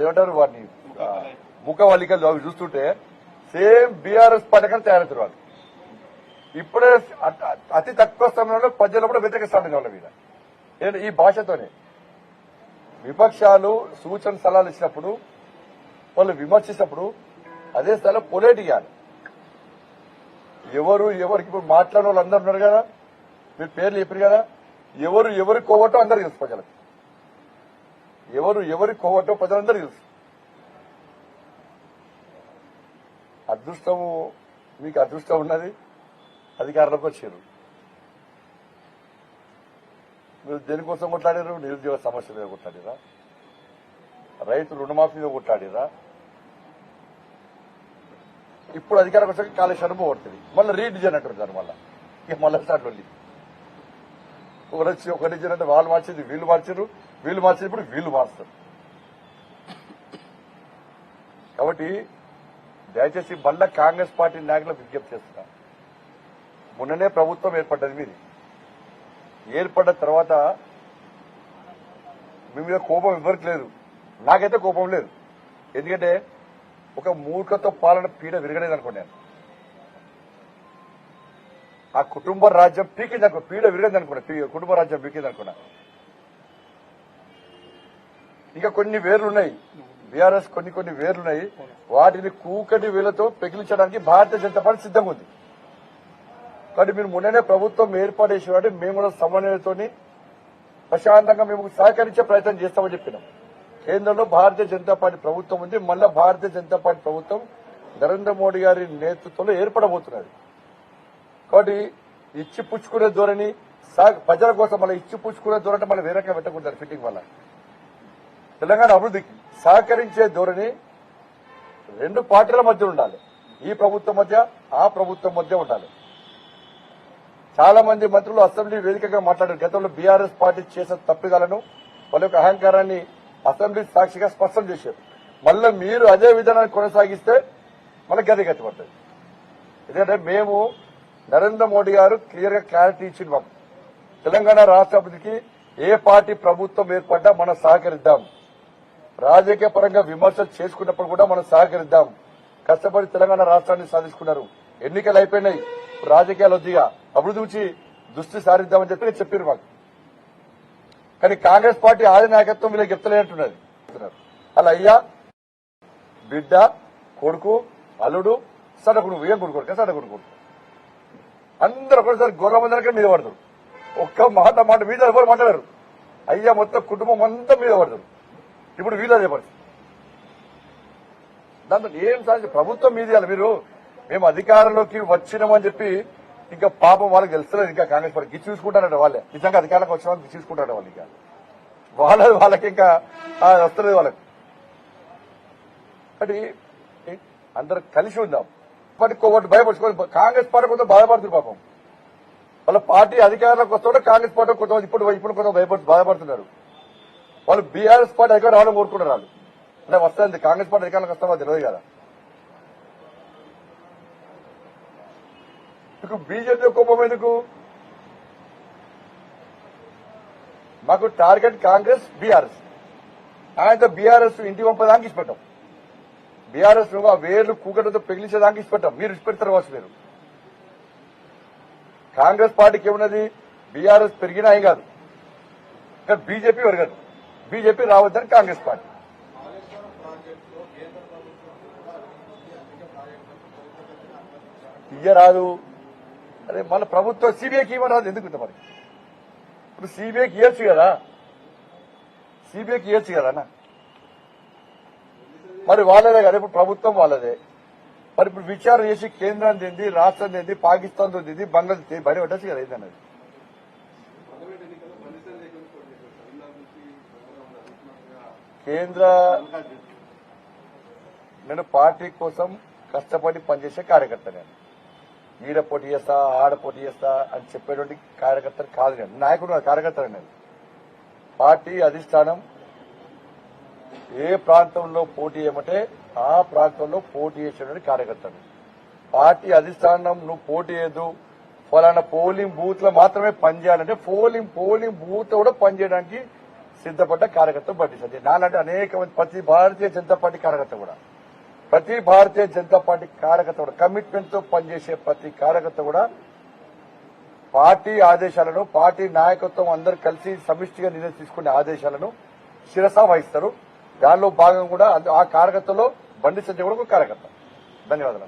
ఏమంటారు వాడిని ముఖవల్లికలు అవి చూస్తుంటే సేమ్ బీఆర్ఎస్ పథకం తయారవుతారు వాళ్ళు. ఇప్పుడే అతి తక్కువ సమయంలో ప్రజలు కూడా వ్యతిరేకిస్తాను వాళ్ళ మీద. ఈ భాషతోనే విపక్షాలు సూచన సలహాలు ఇచ్చినప్పుడు వాళ్ళు విమర్శించినప్పుడు అదే స్థాయిలో పొలేట్ ఇవ్వాలి. ఎవరికి ఇప్పుడు మాట్లాడిన వాళ్ళు అందరు ఉన్నారు కదా, మీరు పేర్లు చెప్పారు కదా, ఎవరి కోవటో అందరు తెలుసు ప్రజలకు, ఎవరి కోవటో ప్రజలందరూ తెలుసు. అదృష్టము మీకు అదృష్టం ఉన్నది, అధికారంలోకి వచ్చారు. మీరు దేనికోసం కొట్లాడారు? నిరుద్యోగ సమస్య మీద కొట్లాడారా? రైతు రుణమాఫీ మీద కొట్లాడారా? ఇప్పుడు అధికారం వచ్చాక కాళేశ్వరం పోగొడుతుంది, మళ్ళీ రీడిజైన్ అంటారు. మళ్ళీ స్టార్ట్ వెళ్ళి ఒక రీజన్ అంటే వాళ్ళు మార్చింది వీళ్ళు మార్చారు, వీళ్ళు మార్చింది ఇప్పుడు వీళ్ళు మారుస్తారు. కాబట్టి దయచేసి మళ్ళా కాంగ్రెస్ పార్టీ నాయకులకు విజ్ఞప్తి చేస్తున్నా, మొన్ననే ప్రభుత్వం ఏర్పడ్డది మీది. ఏర్పడ్డ తర్వాత మీ మీద కోపం ఎవరికి లేదు, నాకైతే కోపం లేదు. ఎందుకంటే ఒక మూర్ఖతో పాలన పీడ విరగలేదు అనుకున్నాను. ఆ కుటుంబ రాజ్యం పీకింది అనుకో, పీడ విరగదు అనుకున్నా, కుటుంబ రాజ్యం పీకింది అనుకున్నా. ఇంకా కొన్ని వేర్లున్నాయి, బీఆర్ఎస్ కొన్ని వేర్లున్నాయి, వాటిని కూకటి వేలతో పెకిలించడానికి భారతీయ జనతా పార్టీ సిద్ధంగా ఉంది. కాబట్టి మీరు మొన్ననే ప్రభుత్వం ఏర్పాటు చేసేవాడు మేము కూడా సమన్వయంతో ప్రశాంతంగా మేము సహకరించే ప్రయత్నం చేస్తామని చెప్పినాం. కేంద్రంలో భారతీయ జనతా పార్టీ ప్రభుత్వం ఉంది, మళ్ళా భారతీయ జనతా పార్టీ ప్రభుత్వం నరేంద్ర మోడీ గారి నేతృత్వంలో ఏర్పడబోతున్నది. కాబట్టి ఇచ్చి పుచ్చుకునే ధోరణి, ప్రజల కోసం మళ్ళీ ఇచ్చి పుచ్చుకునే ధోరణి మళ్ళీ వేరే పెట్టకూడదు. ఫిట్టింగ్ వల్ల తెలంగాణ అభివృద్ధికి సహకరించే ధోరణి రెండు పార్టీల మధ్య ఉండాలి, ఈ ప్రభుత్వం మధ్య ఆ ప్రభుత్వం మధ్య ఉండాలి. చాలా మంది మంత్రులు అసెంబ్లీ వేదికగా మాట్లాడారు. గతంలో బీఆర్ఎస్ పార్టీ చేసిన తప్పిదాలను, వాళ్ళ యొక్క అహంకారాన్ని అసెంబ్లీ సాక్షిగా స్పష్టం చేశారు. మళ్ళీ మీరు అదే విధానాన్ని కొనసాగిస్తే మళ్ళీ గది పడుతుంది. ఎందుకంటే మేము నరేంద్ర మోడీ గారు క్లియర్ గా క్లారిటీ ఇచ్చిన తెలంగాణ రాష్ట్ర అభివృద్ధికి ఏ పార్టీ ప్రభుత్వం ఏర్పడ్డా మనం సహకరిద్దాం, రాజకీయ పరంగా విమర్శలు చేసుకున్నప్పుడు కూడా మనం సహకరిద్దాం. కష్టపడి తెలంగాణ రాష్ట్రాన్ని సాధించుకున్నారు, ఎన్నికలు అయిపోయినాయి, రాజకీయాలు వద్దిగా అభివృద్ధి నుంచి దృష్టి సారిద్దామని చెప్పి చెప్పారు మాకు. కానీ కాంగ్రెస్ పార్టీ ఆది నాయకత్వం వీళ్ళకి చెప్తలేనట్టున్నది. అలా అయ్యా బిడ్డ కొడుకు అల్లుడు సడకుడు ఏం కొడుకోడు సడకుడు అందరూ ఒకసారి గొర్రెమందరికీ మీద పడతారు. ఒక్క మాట మీద ఎవరు మాట్లాడారు. అయ్యా మొత్తం కుటుంబం అంతా మీద పడతారు. ఇప్పుడు వీళ్ళదే పరిస్థితి. దాంతో ఏం సాధ్యం? ప్రభుత్వం మీద మీరు మేము అధికారంలోకి వచ్చినామని చెప్పి ఇంకా పాపం వాళ్ళకి తెలుస్తలేదు. ఇంకా కాంగ్రెస్ పార్టీ గిచ్చి చూసుకుంటారట వాళ్ళే. నిజంగా అధికారంలోకి వచ్చిన వాళ్ళు గిచ్చి చూసుకుంటారట వాళ్ళు. ఇంకా వాళ్ళకి ఇంకా వస్తలేదు వాళ్ళకి. కాబట్టి అందరూ కలిసి ఉందాం. ఒకటి భయపడుచుకోవాలి. కాంగ్రెస్ పార్టీ కొంత బాధపడుతుంది పాపం. వాళ్ళ పార్టీ అధికారంలోకి వస్తుంటే కాంగ్రెస్ పార్టీ కొంత ఇప్పుడు కొంత బాధపడుతున్నారు. వాళ్ళు బీఆర్ఎస్ పార్టీ అధికారం రావడం కోరుకుంటారు. వాళ్ళు అంటే వస్తుంది కాంగ్రెస్ పార్టీ అధికారంలోకి వస్తామో తెలియదు కదా. మీకు బీజేపీ కోపం ఎందుకు? మాకు టార్గెట్ కాంగ్రెస్ బీఆర్ఎస్. ఆయనతో బీఆర్ఎస్ ఇంటి పంపదానికి ఇచ్చిపెట్టాం. బీఆర్ఎస్ ఆ వేర్లు కూకటితో పెగిలించేదానికి ఇచ్చిపెట్టాం. మీరు ఇచ్చిపెడతారు కావచ్చు. మీరు కాంగ్రెస్ పార్టీకి ఏమున్నది? బీఆర్ఎస్ పెరిగినా ఏం కాదు, కానీ బీజేపీ పెరగదు. బీజేపీ రావద్దని కాంగ్రెస్ పార్టీ. ఇయ్యరాదు. అదే మన ప్రభుత్వం సిబిఐకి ఇవ్వరాదు. ఎందుకు మరి? ఇప్పుడు సిబిఐకి ఇవ్వచ్చు కదా, సిబిఐకి ఇవ్వచ్చు కదా అన్న. మరి వాళ్ళదే కదా, ఇప్పుడు ప్రభుత్వం వాళ్ళదే. మరి ఇప్పుడు విచారణ చేసి కేంద్రం తింది, రాష్ట్రం తింది, పాకిస్తాన్ తింది, బంగ్లాదేశ్ బయట పెట్టచ్చు కదా ఏంటన్నది. కేంద్ర నేను పార్టీ కోసం కష్టపడి పనిచేసే కార్యకర్త. నేను ఈడ పోటీ చేస్తా ఆడ పోటీ చేస్తా అని చెప్పేటువంటి కార్యకర్త కాదు. నేను నాయకుడు కార్యకర్త. నేను పార్టీ అధిష్టానం ఏ ప్రాంతంలో పోటీ చేయమంటే ఆ ప్రాంతంలో పోటీ చేసేటువంటి కార్యకర్తను. పార్టీ అధిష్టానం నువ్వు పోటీ చేయదు, ఫలానా పోలింగ్ బూత్ లో మాత్రమే పనిచేయాలంటే పోలింగ్ బూత్ కూడా పనిచేయడానికి సిద్ధపడ్డ కార్యకర్త బండి సంజయ్. నాలాంటి అనేక మంది ప్రతి భారతీయ జనతా పార్టీ కార్యకర్త కూడా కమిట్మెంట్ తో పనిచేసే ప్రతి కార్యకర్త కూడా పార్టీ ఆదేశాలను, పార్టీ నాయకత్వం అందరూ కలిసి సమిష్టిగా నిర్ణయం తీసుకునే ఆదేశాలను శిరసా వహిస్తారు. దానిలో భాగం కూడా ఆ కార్యకర్తలో బండి సంజయ్ కూడా ఒక కార్యకర్త. ధన్యవాదాలు.